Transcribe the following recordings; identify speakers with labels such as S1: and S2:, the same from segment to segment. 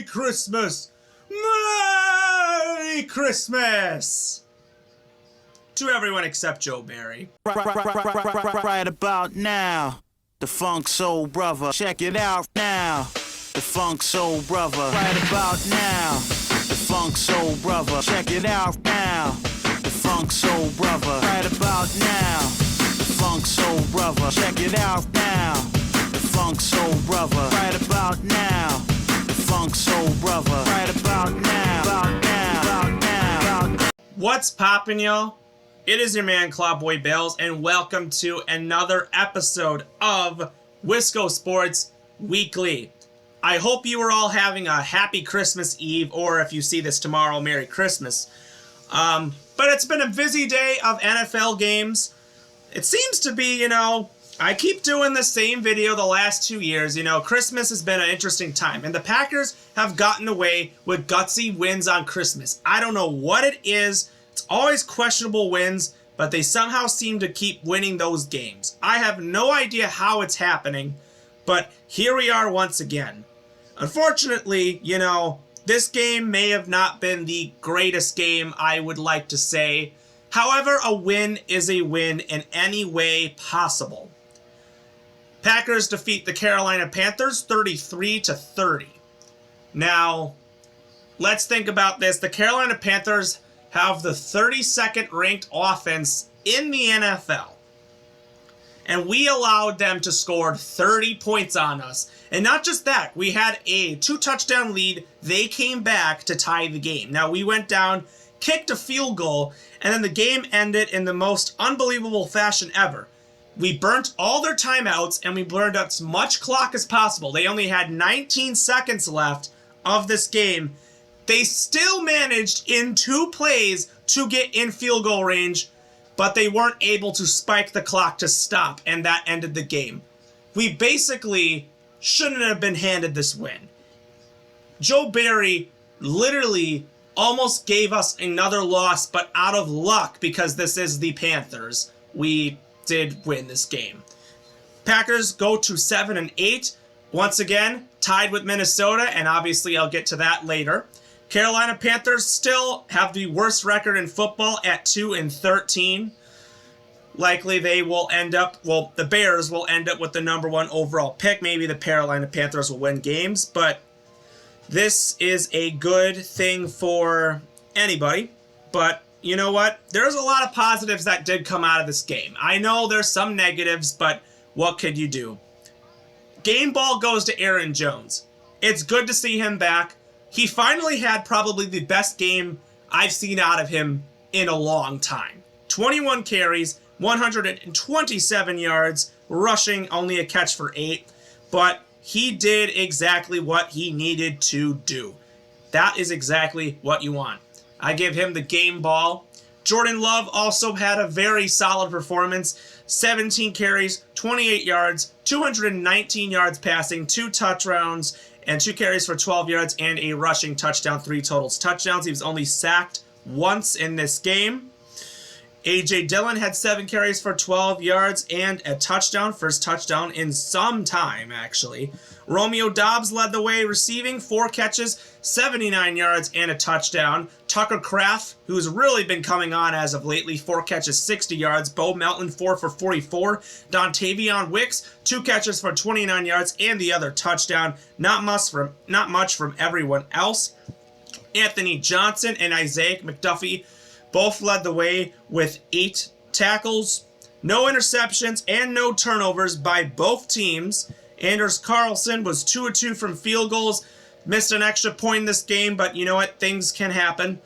S1: Christmas! Merry Christmas! To everyone except Joe Barry.
S2: Right about now, the Funk Soul Brother. Check it out now, the Funk Soul Brother. Right about now, the Funk Soul Brother. Check it out now, the Funk Soul Brother. Right about now, the Funk Soul Brother. Check it out now, the Funk Soul Brother. Right about now, the Funk Soul Brother. Right about now, about now, about now, about now.
S1: What's poppin', y'all? It is your man, Clawboy Bales, and welcome to another episode of Wisco Sports Weekly. I hope you are all having a happy Christmas Eve, or if you see this tomorrow, Merry Christmas. But it's been a busy day of NFL games. It seems to be, I keep doing the same video the last 2 years. Christmas has been an interesting time, and the Packers have gotten away with gutsy wins on Christmas. I don't know what it is. It's always questionable wins, but they somehow seem to keep winning those games. I have no idea how it's happening, but here we are once again. Unfortunately, this game may have not been the greatest game, I would like to say. However, a win is a win in any way possible. Packers defeat the Carolina Panthers 33-30. Now, let's think about this. The Carolina Panthers have the 32nd ranked offense in the NFL. And we allowed them to score 30 points on us. And not just that, we had a 2-touchdown lead. They came back to tie the game. Now, we went down, kicked a field goal, and then the game ended in the most unbelievable fashion ever. We burnt all their timeouts, and we burned up as much clock as possible. They only had 19 seconds left of this game. They still managed in 2 plays to get in field goal range, but they weren't able to spike the clock to stop, and that ended the game. We basically shouldn't have been handed this win. Joe Barry literally almost gave us another loss, but out of luck, because this is the Panthers, we did win this game. Packers go to 7-8, once again, tied with Minnesota, and obviously I'll get to that later. Carolina Panthers still have the worst record in football at 2-13. Likely they will end up, the Bears will end up with the #1 overall pick. Maybe the Carolina Panthers will win games, but this is a good thing for anybody. But you know what? There's a lot of positives that did come out of this game. I know there's some negatives, but what could you do? Game ball goes to Aaron Jones. It's good to see him back. He finally had probably the best game I've seen out of him in a long time. 21 carries, 127 yards, rushing, only a catch for 8. But he did exactly what he needed to do. That is exactly what you want. I give him the game ball. Jordan Love also had a very solid performance. 17 carries, 28 yards, 219 yards passing, 2 touchdowns, and 2 carries for 12 yards and a rushing touchdown, 3 totals touchdowns. He was only sacked once in this game. A.J. Dillon had 7 carries for 12 yards and a touchdown, first touchdown in some time, actually. Romeo Doubs led the way, receiving 4 catches, 79 yards, and a touchdown. Tucker Kraft, who's really been coming on as of lately, 4 catches, 60 yards. Bo Melton, 4 for 44. Dontavion Wicks, 2 catches for 29 yards, and the other touchdown. Not much from everyone else. Anthony Johnson and Isaiah McDuffie both led the way with 8 tackles, no interceptions, and no turnovers by both teams. Anders Carlson was 2 of 2 from field goals, missed an extra point in this game, but you know what? Things can happen.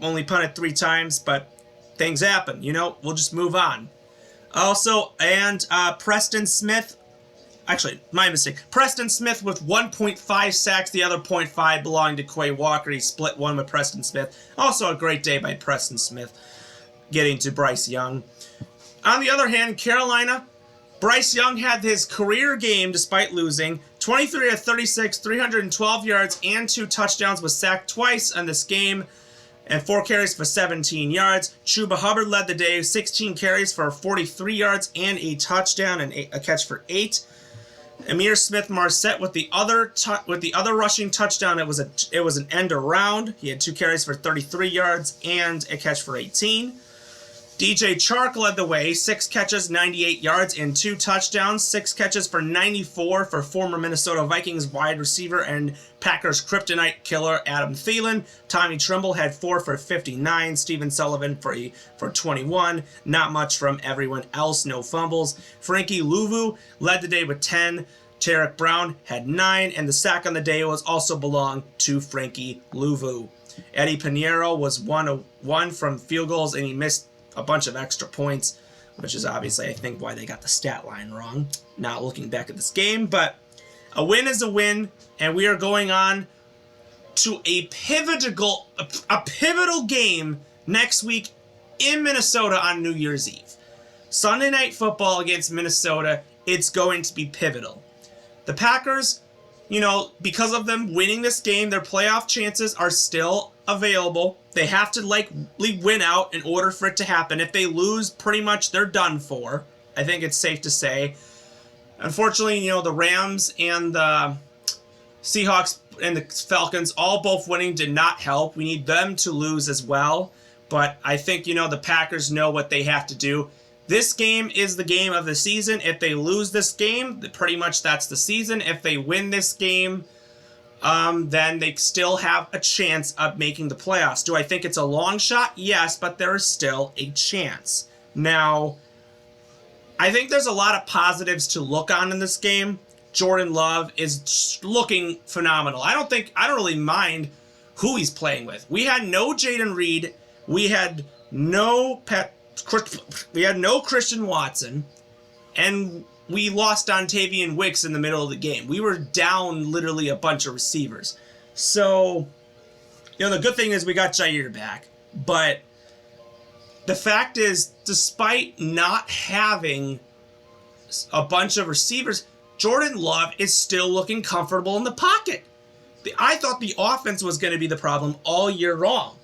S1: Only punted 3 times, but things happen. We'll just move on. Also, and Preston Smith, actually, my mistake. Preston Smith with 1.5 sacks, the other 0.5 belonging to Quay Walker. He split 1 with Preston Smith. Also a great day by Preston Smith, getting to Bryce Young. On the other hand, Carolina, Bryce Young had his career game despite losing. 23 of 36, 312 yards, and 2 touchdowns, was sacked twice in this game, and 4 carries for 17 yards. Chuba Hubbard led the day, 16 carries for 43 yards and a touchdown and a catch for 8. Ihmir Smith-Marsette with the other rushing touchdown. It was an end around. He had 2 carries for 33 yards and a catch for 18. DJ Chark led the way, 6 catches, 98 yards, and 2 touchdowns. 6 catches for 94 for former Minnesota Vikings wide receiver and Packers kryptonite killer Adam Thielen. Tommy Tremble had 4 for 59. Stephen Sullivan for 21. Not much from everyone else. No fumbles. Frankie Louvu led the day with 10. Tarek Brown had 9, and the sack on the day was also belonged to Frankie Louvu. Eddie Pinheiro was 1 from field goals, and he missed a bunch of extra points, which is obviously, I think, why they got the stat line wrong, not looking back at this game. But a win is a win, and we are going on to a pivotal game next week in Minnesota on New Year's Eve. Sunday Night Football against Minnesota, it's going to be pivotal. The Packers, because of them winning this game, their playoff chances are still available. They have to likely win out in order for it to happen. If they lose, pretty much they're done for. I think it's safe to say. Unfortunately, the Rams and the Seahawks and the Falcons all both winning did not help. We need them to lose as well. But I think, the Packers know what they have to do. This game is the game of the season. If they lose this game, pretty much that's the season. If they win this game, then they still have a chance of making the playoffs. Do I think it's a long shot? Yes, but there is still a chance. Now, I think there's a lot of positives to look on in this game. Jordan Love is looking phenomenal. I don't really mind who he's playing with. We had no Jayden Reed. We had no Christian Watson, and we lost Dontavian Wicks in the middle of the game. We were down literally a bunch of receivers. So, the good thing is we got Jair back. But the fact is, despite not having a bunch of receivers, Jordan Love is still looking comfortable in the pocket. I thought the offense was going to be the problem all year long.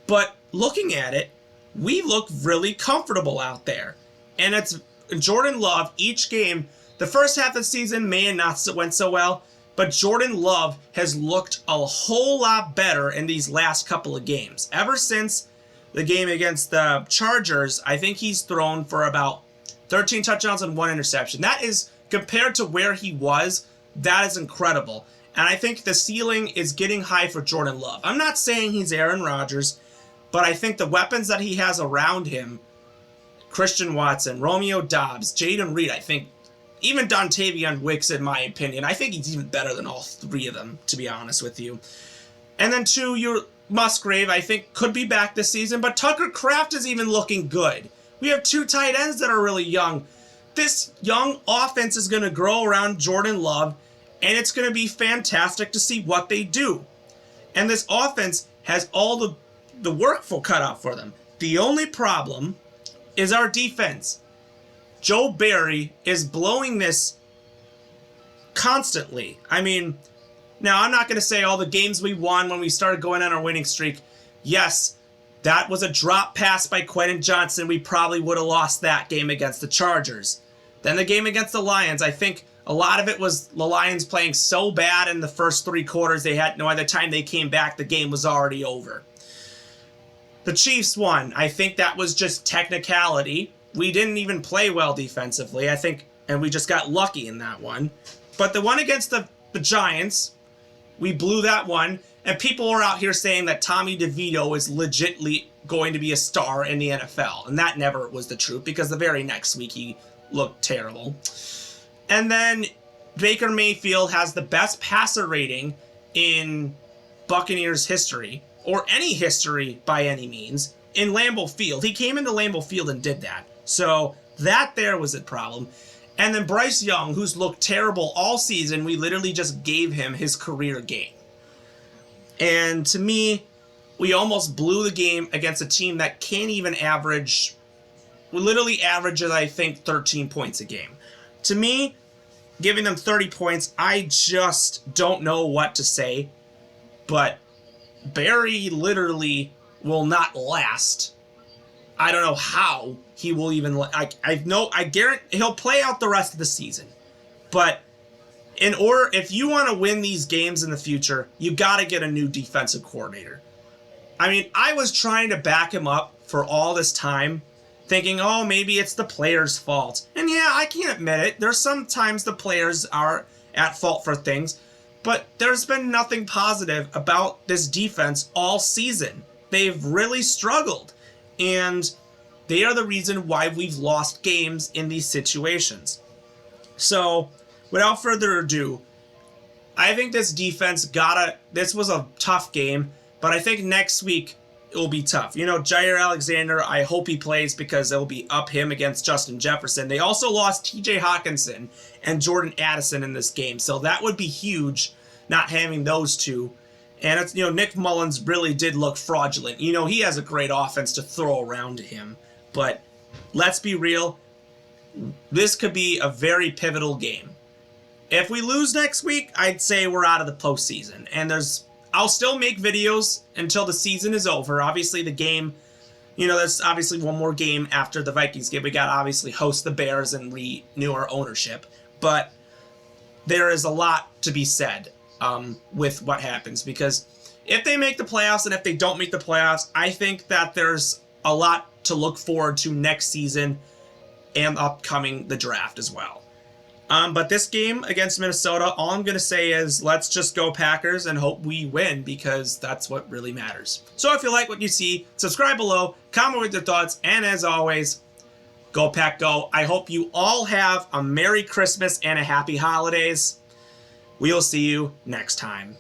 S1: But looking at it, we look really comfortable out there. And it's Jordan Love, each game, the first half of the season may have not went so well, but Jordan Love has looked a whole lot better in these last couple of games. Ever since the game against the Chargers, I think he's thrown for about 13 touchdowns and 1 interception. That is, compared to where he was, that is incredible. And I think the ceiling is getting high for Jordan Love. I'm not saying he's Aaron Rodgers, but I think the weapons that he has around him, Christian Watson, Romeo Doubs, Jayden Reed, I think, even Dontavian Wicks, in my opinion, I think he's even better than all 3 of them, to be honest with you. And then 2, your Musgrave, I think, could be back this season, but Tucker Kraft is even looking good. We have 2 tight ends that are really young. This young offense is going to grow around Jordan Love, and it's going to be fantastic to see what they do. And this offense has all the work cut out for them. The only problem is our defense. Joe Barry is blowing this constantly. I mean, now I'm not going to say all the games we won when we started going on our winning streak. Yes, that was a drop pass by Quentin Johnson. We probably would have lost that game against the Chargers. Then the game against the Lions, I think a lot of it was the Lions playing so bad in the first 3 quarters, they had by the time they came back, the game was already over. The Chiefs won. I think that was just technicality. We didn't even play well defensively, I think, and we just got lucky in that one. But the one against the Giants, we blew that one, and people are out here saying that Tommy DeVito is legitly going to be a star in the NFL, and that never was the truth, because the very next week he looked terrible. And then Baker Mayfield has the best passer rating in Buccaneers history, or any history by any means, in Lambeau Field. He came into Lambeau Field and did that. So that there was a problem. And then Bryce Young, who's looked terrible all season, we literally just gave him his career game. And to me, we almost blew the game against a team that can't even average, literally averages, I think, 13 points a game. To me, giving them 30 points, I just don't know what to say. But Barry literally will not last. I don't know how he will even. I guarantee he'll play out the rest of the season, but if you want to win these games in the future, you got to get a new defensive coordinator. I mean, I was trying to back him up for all this time, thinking, oh, maybe it's the players' fault. And yeah, I can't admit it. There's sometimes the players are at fault for things, but there's been nothing positive about this defense all season. They've really struggled, and they are the reason why we've lost games in these situations. So, without further ado, I think this defense this was a tough game, but I think next week it will be tough. You know, Jair Alexander, I hope he plays because it will be up him against Justin Jefferson. They also lost TJ Hawkinson and Jordan Addison in this game, so that would be huge not having those two. And it's, Nick Mullins really did look fraudulent. He has a great offense to throw around to him, but let's be real, this could be a very pivotal game. If we lose next week, I'd say we're out of the postseason. And I'll still make videos until the season is over. Obviously, the game, there's obviously one more game after the Vikings game. We got to obviously host the Bears and renew our ownership. But there is a lot to be said with what happens. Because if they make the playoffs and if they don't make the playoffs, I think that there's a lot to look forward to next season and the draft as well. But this game against Minnesota, all I'm going to say is let's just go Packers and hope we win, because that's what really matters. So if you like what you see, subscribe below, comment with your thoughts, and as always, go Pack Go. I hope you all have a Merry Christmas and a Happy Holidays. We'll see you next time.